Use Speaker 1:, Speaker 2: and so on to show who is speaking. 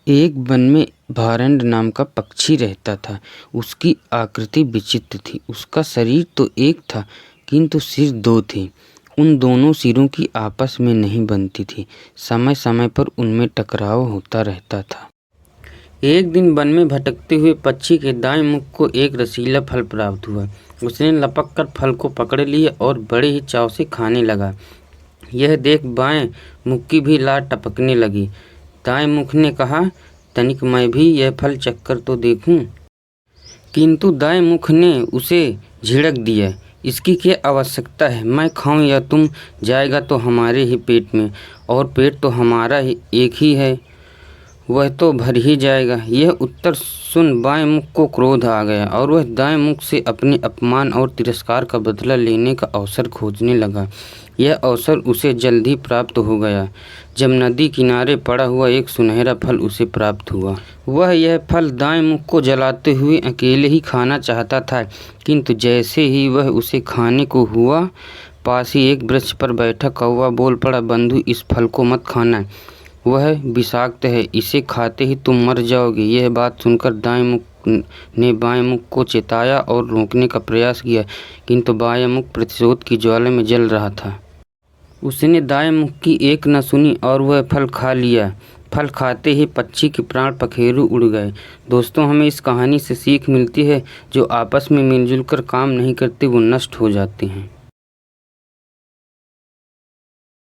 Speaker 1: एक वन में भारंड नाम का पक्षी रहता था। उसकी आकृति विचित्र थी। उसका शरीर तो एक था किंतु सिर दो थे। उन दोनों सिरों की आपस में नहीं बनती थी। समय समय पर उनमें टकराव होता रहता था। एक दिन वन में भटकते हुए पक्षी के दाएं मुख को एक रसीला फल प्राप्त हुआ। उसने लपक कर फल को पकड़ लिया और बड़े ही चाव से खाने लगा। यह देख बाएं मुख की भी लार टपकने लगी। दाएं मुख ने कहा, तनिक मैं भी यह फल चखकर तो देखूं। किंतु दाएं मुख ने उसे झिड़क दिया, इसकी क्या आवश्यकता है, मैं खाऊं या तुम, जाएगा तो हमारे ही पेट में, और पेट तो हमारा ही एक ही है, वह तो भर ही जाएगा। यह उत्तर सुन बाएं मुख को क्रोध आ गया और वह दाएं मुख से अपने अपमान और तिरस्कार का बदला लेने का अवसर खोजने लगा। यह अवसर उसे जल्द ही प्राप्त हो गया जब नदी किनारे पड़ा हुआ एक सुनहरा फल उसे प्राप्त हुआ। वह यह फल दाएं मुख को जलाते हुए अकेले ही खाना चाहता था, किंतु जैसे ही वह उसे खाने को हुआ, पास ही एक वृक्ष पर बैठा कौवा बोल पड़ा, बंधु इस फल को मत खाना, वह विषाक्त है, इसे खाते ही तुम मर जाओगे। यह बात सुनकर दाएं मुख ने बाएं मुख को चेताया और रोकने का प्रयास किया, किंतु बाएं मुख प्रतिशोध की ज्वाला में जल रहा था। उसने दाएं मुख की एक न सुनी और वह फल खा लिया। फल खाते ही पक्षी के प्राण पखेरु उड़ गए। दोस्तों, हमें इस कहानी से सीख मिलती है, जो आपस में मिलजुल कर काम नहीं करते वो नष्ट हो जाते हैं।